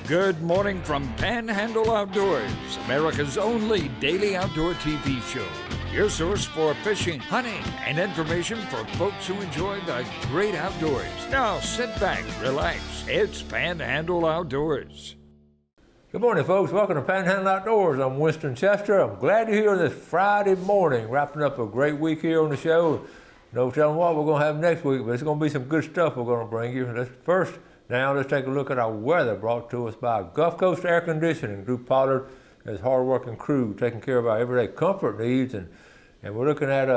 Good morning from Panhandle Outdoors, America's only daily outdoor TV show. Your source for fishing, hunting, and information for folks who enjoy the great outdoors. Now sit back, relax. It's Panhandle Outdoors. Good morning, folks. Welcome to Panhandle Outdoors. I'm Winston Chester. I'm glad you're here this Friday morning, wrapping up a great week here on the show. No telling what we're going to have next week, but it's going to be some good stuff we're going to bring you. Let's take a look at our weather brought to us by Gulf Coast Air Conditioning. Drew Pollard and his hard-working crew taking care of our everyday comfort needs. And we're looking at,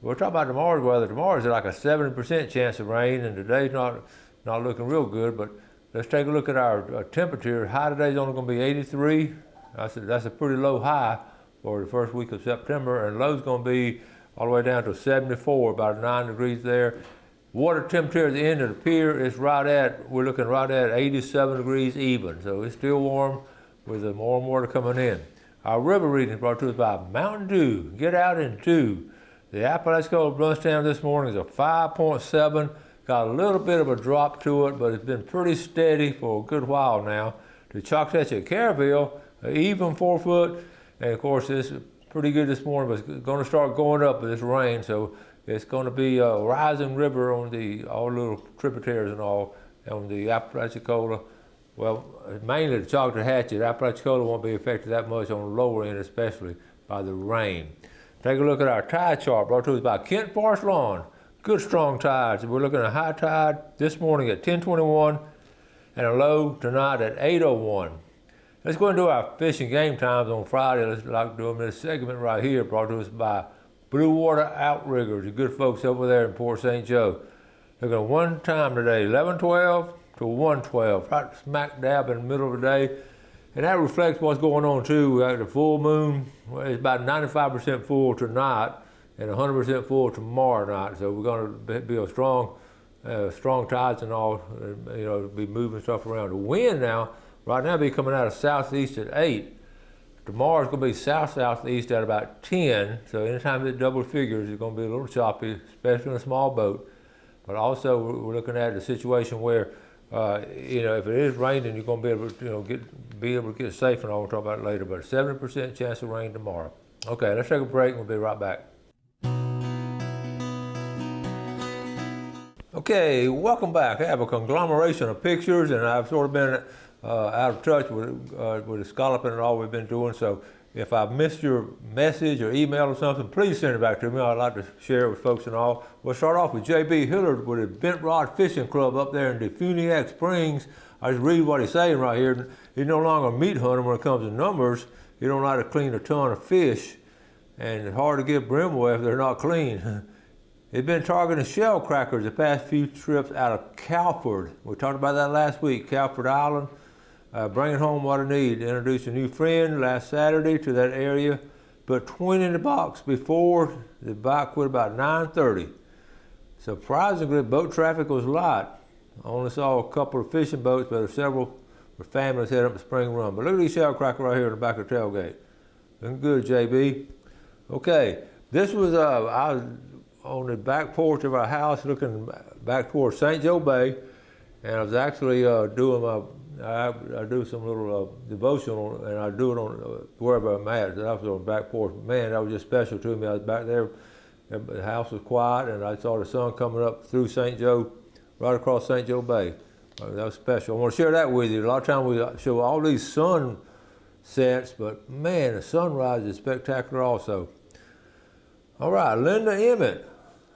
we're talking about tomorrow's weather. Tomorrow's like a 70% chance of rain, and today's not looking real good. But let's take a look at our temperature. High today's only going to be 83. That's a pretty low high for the first week of September, and low's going to be all the way down to 74, about 9 degrees there. Water temperature at the end of the pier is we're looking right at 87 degrees even. So it's still warm with the warm water coming in. Our river reading is brought to us by Mountain Dew. Get out and do. The Apalachicola lunchtime this morning is a 5.7. Got a little bit of a drop to it, but it's been pretty steady for a good while now. The Choctaw at Caryville, even 4 foot. And of course, it's pretty good this morning, but it's going to start going up with this rain. So it's going to be a rising river on all little tributaries and all on the Apalachicola. Well, mainly the Choctaw Hatchet. Apalachicola won't be affected that much on the lower end, especially by the rain. Take a look at our tide chart brought to us by Kent Forest Lawn. Good strong tides. We're looking at high tide this morning at 10:21 and a low tonight at 8:01. Let's go and do our fishing game times on Friday. Let's do them in this segment right here brought to us by Blue Water Outriggers, the good folks over there in Port St. Joe. Looking at one time today, 11:12 to 1:12, right smack dab in the middle of the day. And that reflects what's going on too. We got the full moon. Well, it's about 95% full tonight and 100% full tomorrow night. So we're going to be a strong tides and all, be moving stuff around. The wind now, right now, be coming out of southeast at 8. Tomorrow's going to be south-southeast at about 10, so anytime it double figures, it's going to be a little choppy, especially in a small boat. But also, we're looking at a situation where, if it is raining, you're going to be able to get safe, and I'll talk about it later. But 70% chance of rain tomorrow. Okay, let's take a break, and we'll be right back. Okay, welcome back. I have a conglomeration of pictures, and I've sort of been out of touch with the scalloping and all we've been doing. So if I missed your message or email or something, please send it back to me. I'd like to share it with folks and all. We'll start off with J.B. Hillard with the Bent Rod Fishing Club up there in Defuniak Springs. I just read what he's saying right here. He's no longer a meat hunter when it comes to numbers. He don't like to clean a ton of fish, and it's hard to get brim away if they're not clean. He's been targeting shell crackers the past few trips out of Calford. We talked about that last week, Calford Island. Bringing home what I need. Introduced a new friend last Saturday to that area. Put 20 in the box before the bike quit about 9:30. Surprisingly, boat traffic was light. I only saw a couple of fishing boats, but several families heading up the spring run. But look at these shell cracker right here in the back of the tailgate. Looking good, JB. Okay, this was I was on the back porch of our house looking back towards St. Joe Bay, and I was actually doing I do some little devotional, and I do it on wherever I'm at. I was on the back porch. Man, that was just special to me. I was back there. The house was quiet, and I saw the sun coming up through St. Joe, right across St. Joe Bay. That was special. I want to share that with you. A lot of times we show all these sunsets, but man, the sunrise is spectacular also. All right, Linda Emmett.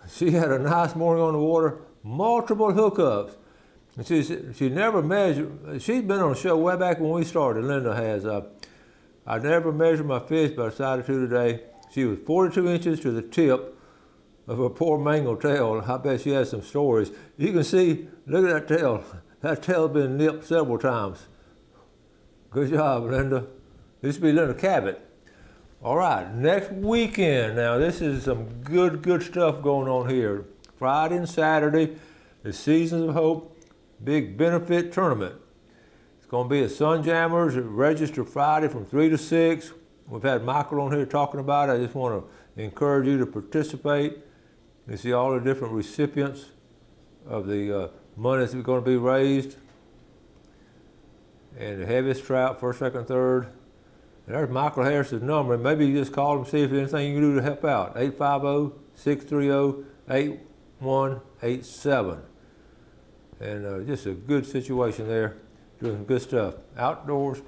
She had a nice morning on the water, multiple hookups. She never measured. She's been on the show way back when we started. Linda has. I never measured my fish, but I decided to today. She was 42 inches to the tip of her poor mangled tail. I bet she has some stories. You can see. Look at that tail. That tail's been nipped several times. Good job, Linda. This will be Linda Cabot. All right, next weekend. Now this is some good stuff going on here. Friday and Saturday, the Seasons of Hope big benefit tournament. It's going to be at Sunjammers. Register Friday from 3 to 6. We've had Michael on here talking about it. I just want to encourage you to participate. You see all the different recipients of the money that's going to be raised. and the heaviest trout, first, second, third. And there's Michael Harris's number. Maybe you just call him, see if there's anything you can do to help out. 850-630-8187. And just a good situation there, doing good stuff. Outdoors,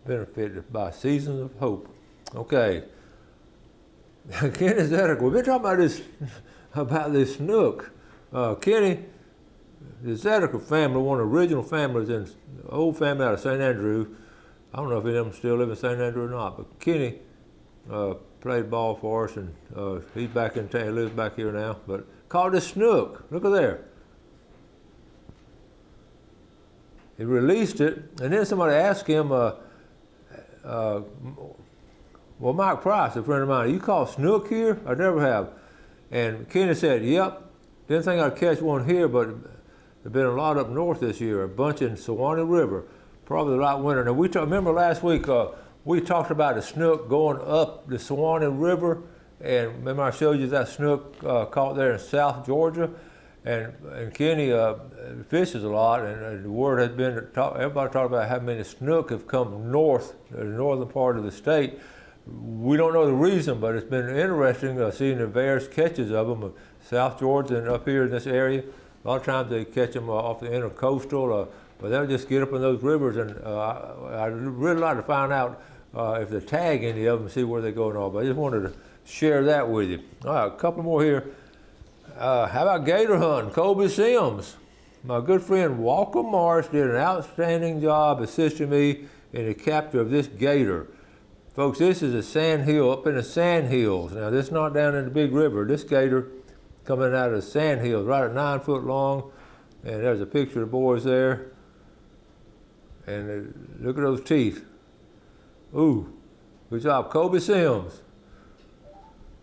benefited by Seasons of Hope. Okay. Kenny Zedek, we've been talking about this snook. Kenny, the Zedek family, one of the original families in the old family out of St. Andrew. I don't know if any of them still live in St. Andrew or not, but Kenny played ball for us, and he's back in town. He lives back here now. But called this snook. Look at there. He released it, and then somebody asked him, well, Mike Price, a friend of mine, you call snook here? I never have. And Kenny said, yep. Didn't think I'd catch one here, but there've been a lot up north this year, a bunch in Suwannee River, probably the right winter. Now, remember last week, we talked about the snook going up the Suwannee River, and remember I showed you that snook caught there in South Georgia, and Kenny fishes a lot, and the word has been, everybody talked about how many snook have come north, the northern part of the state. We don't know the reason, but it's been interesting seeing the various catches of them, South Georgia and up here in this area. A lot of times they catch them off the intercoastal, but they'll just get up in those rivers, and I'd really like to find out if they tag any of them and see where they go and all, but I just wanted to share that with you. All right, a couple more here. How about gator hunting? Kobe Sims. My good friend Walker Morris did an outstanding job assisting me in the capture of this gator. Folks, this is a sand hill up in the sand hills. Now, this is not down in the big river. This gator coming out of the sand hills, right at 9 foot long. And there's a picture of the boys there. And look at those teeth. Ooh, good job, Kobe Sims.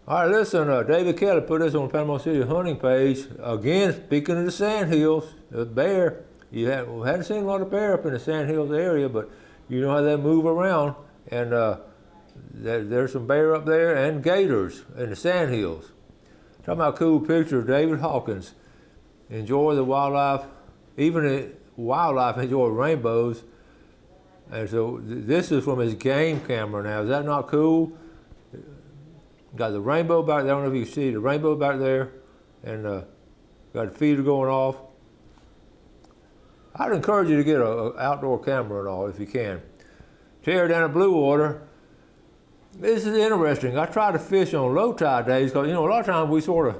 All right, listen, David Kelly put this on the Panama City hunting page. Again, speaking of the sand hills, the bear. We hadn't seen a lot of bear up in the sand hills area, but you know how they move around. And there's some bear up there and gators in the sand hills. Talking about a cool picture of David Hawkins. Enjoy the wildlife. Even the wildlife enjoy rainbows. And so this is from his game camera now. Is that not cool? Got the rainbow back there. I don't know if you can see the rainbow back there. And got the feeder going off. I'd encourage you to get an outdoor camera and all if you can. Terry down at Blue Water. This is interesting. I try to fish on low tide days because, you know, a lot of times we sort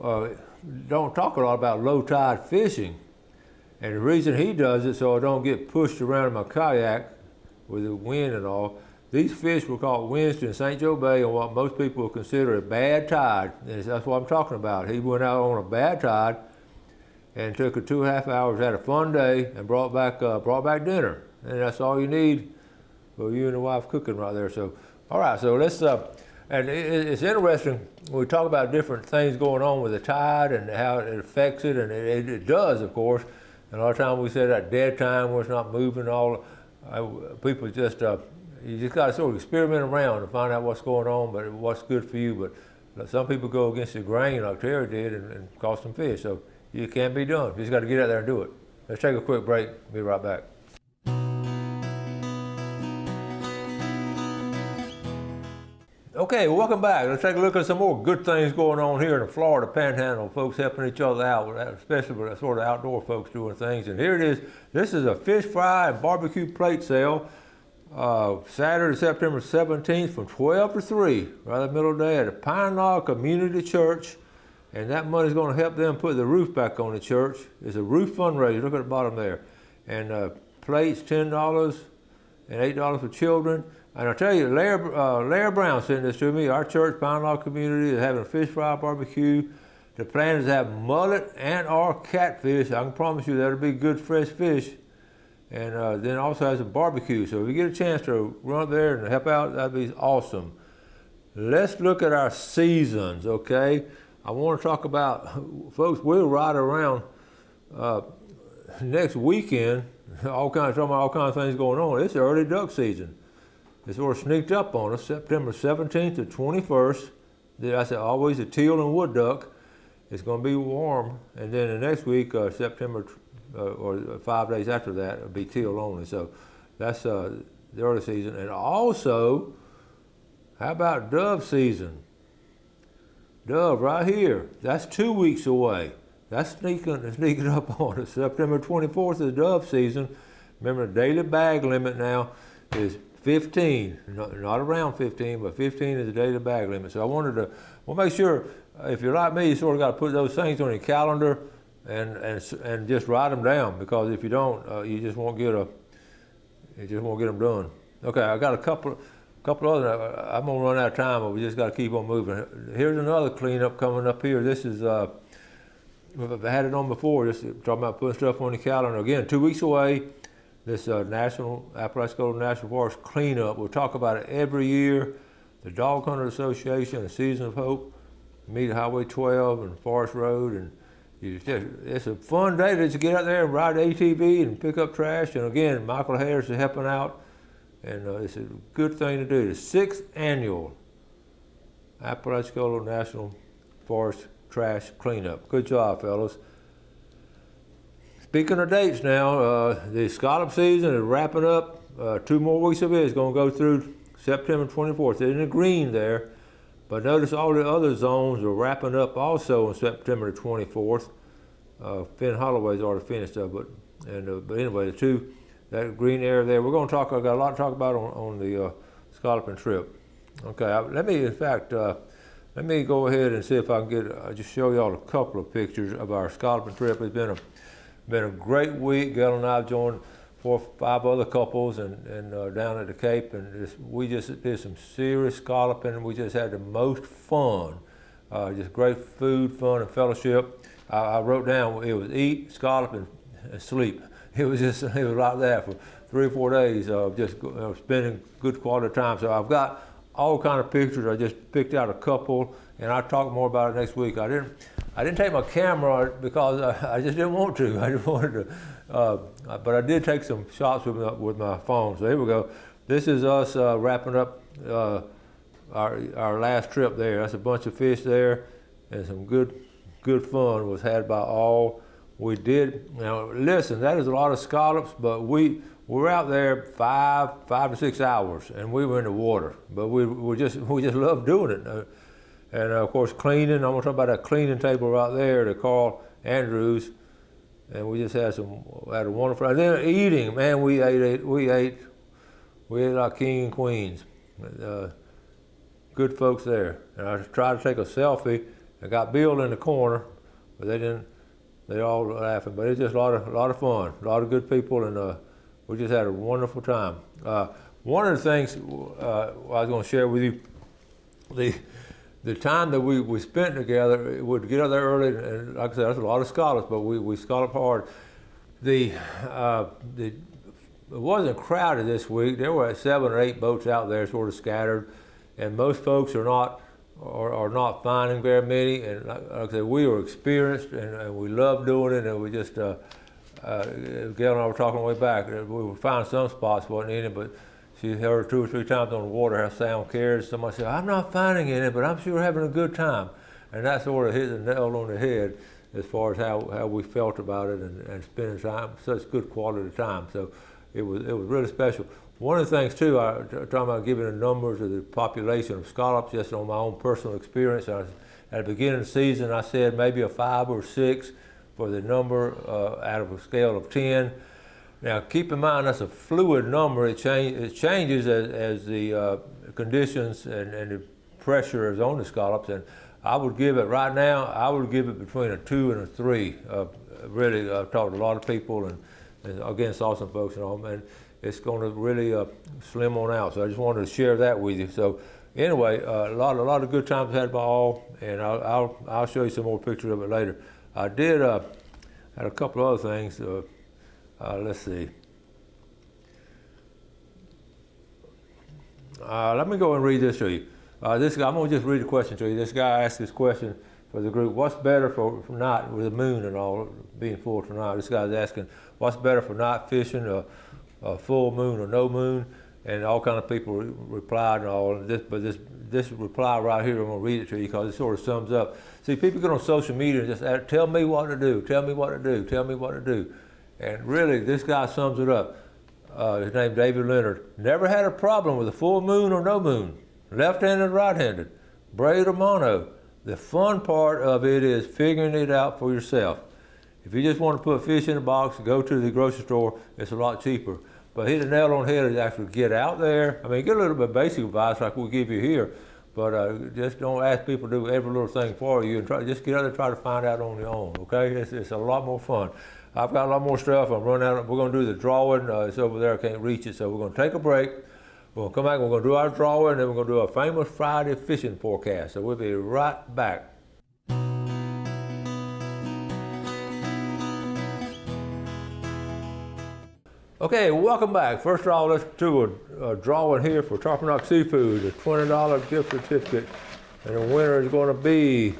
of don't talk a lot about low tide fishing. And the reason he does it so I don't get pushed around in my kayak with the wind and all. These fish were caught Wednesday in St. Joe Bay on what most people consider a bad tide. And that's what I'm talking about. He went out on a bad tide and took 2.5 hours, had a fun day, and brought back dinner. And that's all you need for you and the wife cooking right there. So, all right, so let's, and it's interesting when we talk about different things going on with the tide and how it affects it, and it does, of course. And a lot of times we say that dead time where it's not moving, all people just, you just got to sort of experiment around to find out what's going on, but what's good for you. But some people go against the grain like Terry did and caught some fish. So it can be done. You just got to get out there and do it. Let's take a quick break. Be right back. Okay, welcome back. Let's take a look at some more good things going on here in the Florida Panhandle. Folks helping each other out, especially with sort of outdoor folks doing things. And here it is. This is a fish fry and barbecue plate sale. Saturday, September 17th from 12 to 3, right in the middle of the day at the Panhandle Community Church. And that money's going to help them put the roof back on the church. It's a roof fundraiser. Look at the bottom there. And plates, $10 and $8 for children. And I'll tell you, Larry Brown sent this to me. Our church, Panhandle Community, is having a fish fry barbecue. The plan is to have mullet and or catfish. I can promise you that'll be good fresh fish. And then also has a barbecue. So if you get a chance to run up there and help out, that'd be awesome. Let's look at our seasons, okay? I want to talk about, folks, we'll ride around next weekend, talking about all kinds of things going on. It's early duck season. It's sort of sneaked up on us, September 17th to 21st. I said always a teal and wood duck. It's going to be warm. And then the next week, September or 5 days after that, it'll be teal only. So that's the early season. And also, how about dove season? Dove right here. That's 2 weeks away. That's sneaking up on us. September 24th is dove season. Remember, the daily bag limit now is 15, not around 15, but 15 is the daily bag limit. So I wanted to, well, make sure, if you're like me, you sort of got to put those things on your calendar and just write them down, because if you don't, you just won't get them done. Okay, I got a couple other, I'm gonna run out of time, but we just got to keep on moving. Here's another cleanup coming up here. This is, I've had it on before, just talking about putting stuff on the calendar. Again, 2 weeks away. This Apalachicola National Forest cleanup. We'll talk about it every year. The Dog Hunter Association, the Season of Hope, meet at Highway 12 and Forest Road, and it's a fun day to just get out there and ride the ATV and pick up trash. And again, Michael Harris is helping out, and it's a good thing to do. The 6th annual Apalachicola National Forest trash cleanup. Good job, fellas. Speaking of dates now, the scallop season is wrapping up. 2 more weeks of it is going to go through September 24th. It's in the green there, but notice all the other zones are wrapping up also on September 24th. Finn Holloway's already finished up, but anyway, the two, that green area there, we're going to talk. I've got a lot to talk about on the scalloping trip. Okay, let me go ahead and see if I can just show y'all a couple of pictures of our scalloping trip. It's been a great week. Gail and I have joined 4 or 5 other couples and down at the Cape, and we just did some serious scalloping. We just had the most fun, just great food, fun, and fellowship. I wrote down it was eat, scallop, and sleep. It was like that for 3 or 4 days of just spending good quality time. So I've got all kind of pictures. I just picked out a couple, and I'll talk more about it next week. I didn't take my camera because I just didn't want to. I just wanted to, but I did take some shots with my phone. So here we go. This is us wrapping up our last trip there. That's a bunch of fish there, and some good fun was had by all. We did. Now listen, that is a lot of scallops, but we were out there 5 to 6 hours, and we were in the water. But we just loved doing it. And of course, cleaning. I'm gonna talk about that cleaning table right there, the Carl Andrews, and we just had a wonderful. And then eating, man, we ate like king and queens. Good folks there. And I tried to take a selfie. I got Bill in the corner, but they didn't. They all laughing, but it's just a lot of fun, a lot of good people, and we just had a wonderful time. One of the things I was going to share with you, the time that we spent together, we'd get out there early, and like I said, that's a lot of scallops, but we scalloped hard. It wasn't crowded this week. There were 7 or 8 boats out there, sort of scattered, and most folks are not finding very many. And like I said, we were experienced, and we loved doing it, and we just Gail and I were talking way back. We would find some spots, wasn't any, but she heard 2 or 3 times on the water how sound carries. Somebody said, "I'm not finding any, but I'm sure having a good time," and that sort of hit the nail on the head as far as how we felt about it and spending time, such good quality time. So it was really special. One of the things too, talking about giving the numbers of the population of scallops, just on my own personal experience. At the beginning of the season, I said maybe a 5 or 6 for the number out of a scale of 10. Now, keep in mind that's a fluid number. It changes as the conditions and the pressure is on the scallops. And I would give it right now. I would give it between a 2 and a 3. Really, I've talked to a lot of people, and again saw some folks and all, and it's going to really slim on out. So I just wanted to share that with you. So anyway, a lot of good times had by all, and I'll show you some more pictures of it later. I did had a couple other things. Let's see. Let me go and read this to you. This guy, I'm going to just read the question to you. This guy asked this question for the group. What's better for night with the moon and all being full tonight? This guy's asking, what's better for night fishing, a full moon or no moon? And all kind of people replied and all. But this reply right here, I'm going to read it to you because it sort of sums up. See, people get on social media and just tell me what to do, tell me what to do, tell me what to do. And really, this guy sums it up. His name's David Leonard. Never had a problem with a full moon or no moon, left-handed or right-handed, braid or mono. The fun part of it is figuring it out for yourself. If you just want to put fish in a box, go to the grocery store, it's a lot cheaper. But hit the nail on the head is actually get out there. I mean, get a little bit of basic advice like we give you here, but just don't ask people to do every little thing for you, and just get out there and try to find out on your own, okay? It's a lot more fun. I've got a lot more stuff. I'm running out. We're going to do the drawing. It's over there. I can't reach it, so we're going to take a break. We're going to come back. We're going to do our drawing, and then we're going to do a famous Friday fishing forecast. So we'll be right back. Okay, welcome back. First of all, let's do a drawing here for Tarpanock Seafood, a $20 gift certificate, and the winner is going to be,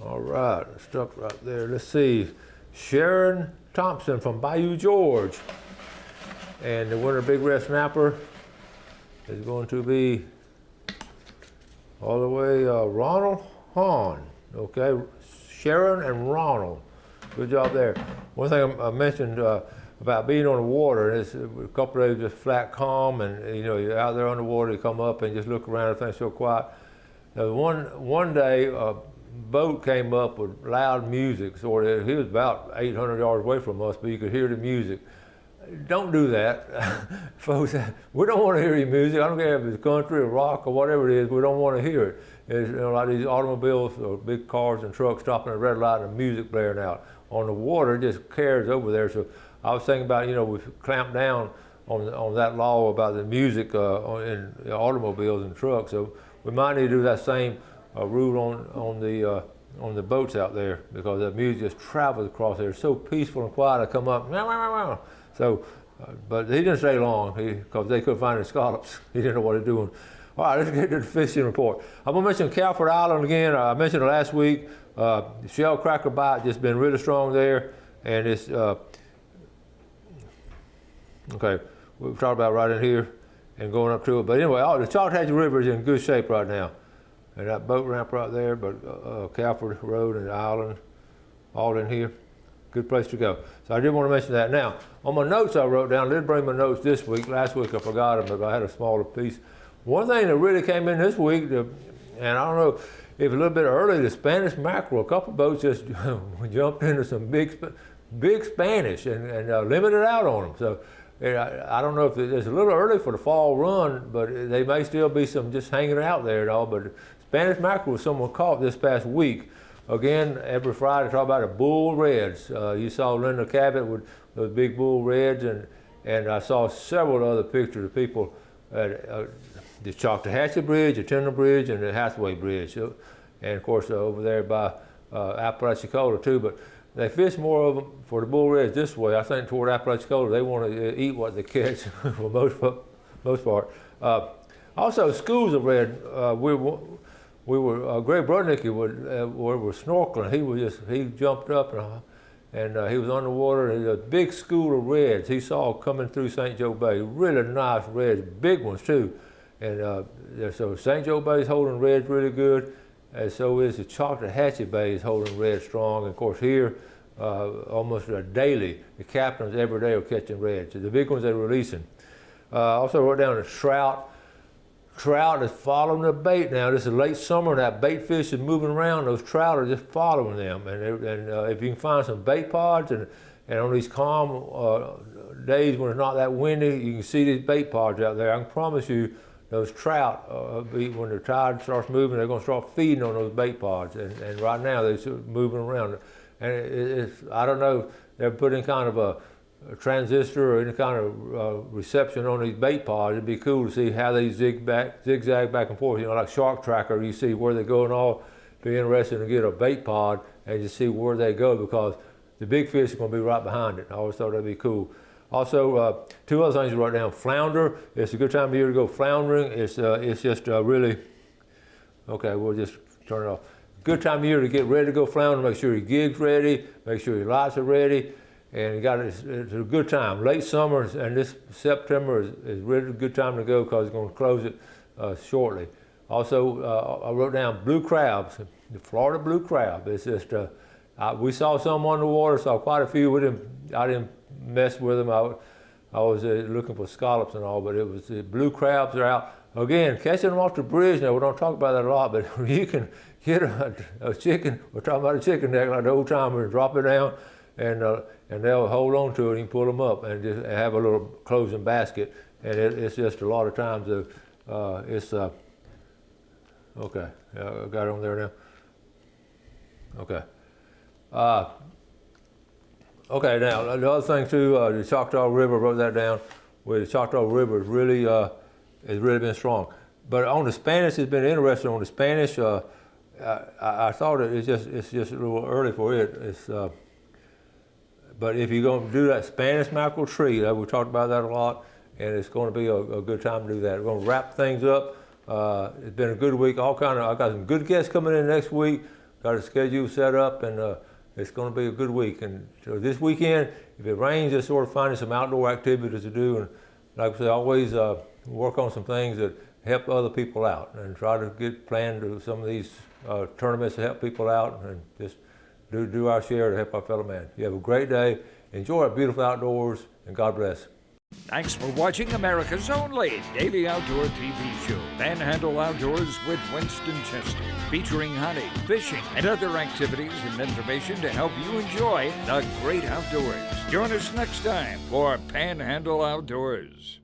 all right, stuck right there. Let's see, Sharon Thompson from Bayou George, and the winner Big Red Snapper is going to be all the way Ronald Hahn. Okay, Sharon and Ronald, good job there. One thing I mentioned about being on the water, it's a couple of days just flat calm, and you know, you're out there on the water, you come up and just look around, everything's so quiet. Now, one day a boat came up with loud music, sort of. He was about 800 yards away from us, but you could hear the music. Don't do that. Folks, we don't want to hear your music. I don't care if it's country or rock or whatever it is, we don't want to hear it. It's, you know, like these automobiles or big cars and trucks stopping at a red light and the music blaring out. On the water, it just carries over there. So I was thinking about, you know, we've clamped down on that law about the music in automobiles and trucks. So we might need to do that same rule on the boats out there, because the music just travels across there. It's so peaceful and quiet. I come up, meow, meow, meow, meow. So, but he didn't stay long because they couldn't find the scallops. He didn't know what he's doing. All right, let's get to the fishing report. I'm gonna mention Calford Island again. I mentioned it last week. The shell cracker bite just been really strong there, and it's okay. We've talked about right in here and going up to it. But anyway, the Chattahoochee River is in good shape right now, and that boat ramp right there. But Calford Road and the island, all in here. Good place to go. So I did want to mention that. Now, on my notes I wrote down, I did bring my notes this week. Last week I forgot them, but I had a smaller piece. One thing that really came in this week, and I don't know if a little bit early, the Spanish mackerel. A couple boats just jumped into some big Spanish and limited out on them. So I don't know if it's a little early for the fall run, but they may still be some just hanging out there and all. But Spanish mackerel, someone caught this past week. Again, every Friday, talk about the bull reds. You saw Linda Cabot with those big bull reds, and I saw several other pictures of people at the Chattahoochee Bridge, the Tender Bridge, and the Hathaway Bridge. So, and of course, over there by Apalachicola too. But they fish more of them for the bull reds this way. I think toward Apalachicola, they want to eat what they catch for most part. Also, schools of red. We were Greg Brudnicki was snorkeling. He jumped up and he was underwater. And a big school of reds he saw coming through St. Joe Bay. Really nice reds, big ones too. And so St. Joe Bay is holding reds really good, and so is the Chattahoochee Bay is holding reds strong. And of course here, almost daily, the captains every day are catching reds. So the big ones they're releasing. Also wrote down the trout. Trout is following the bait now. This is late summer, and that bait fish is moving around. Those trout are just following them. And if you can find some bait pods, and on these calm days when it's not that windy, you can see these bait pods out there. I can promise you, those trout, when the tide starts moving, they're going to start feeding on those bait pods. And right now, they're moving around. And I don't know, they're putting kind of a transistor or any kind of reception on these bait pods. It'd be cool to see how they zigzag back and forth. You know, like Shark Tracker, you see where they go and all. Be interested to get a bait pod and just see where they go, because the big fish are going to be right behind it. I always thought that'd be cool. Also, two other things I wrote down. Flounder. It's a good time of year to go floundering. It's just really, okay, we'll just turn it off. Good time of year to get ready to go floundering. Make sure your gig's ready. Make sure your lights are ready. And it's a good time. Late summer and this September is really a good time to go, because it's going to close it shortly. Also, I wrote down blue crabs, the Florida blue crab. It's just We saw some on the water, saw quite a few. I didn't mess with them. I was looking for scallops and all, but it was the blue crabs are out. Again, catching them off the bridge. Now, we don't talk about that a lot, but you can get a chicken, we're talking about a chicken neck like the old timers, drop it down, and they'll hold on to it and pull them up and just have a little closing basket. And it's just a lot of times, okay, I got it on there now. Okay. Okay, now the other thing too, the Choctaw River, wrote that down, where the Choctaw River has really been strong. But on the Spanish, it's been interesting. On the Spanish, I thought it's just a little early for it. But if you're going to do that Spanish mackerel tree, we talked about that a lot, and it's going to be a good time to do that. We're going to wrap things up. It's been a good week. I got some good guests coming in next week. Got a schedule set up, and it's going to be a good week. And so this weekend, if it rains, just sort of finding some outdoor activities to do. And like I say, always work on some things that help other people out, and try to get planned to some of these tournaments to help people out, and just do our share to help our fellow man. You have a great day. Enjoy our beautiful outdoors, and God bless. Thanks for watching America's only daily outdoor TV show, Panhandle Outdoors with Winston Chester, featuring hunting, fishing, and other activities and information to help you enjoy the great outdoors. Join us next time for Panhandle Outdoors.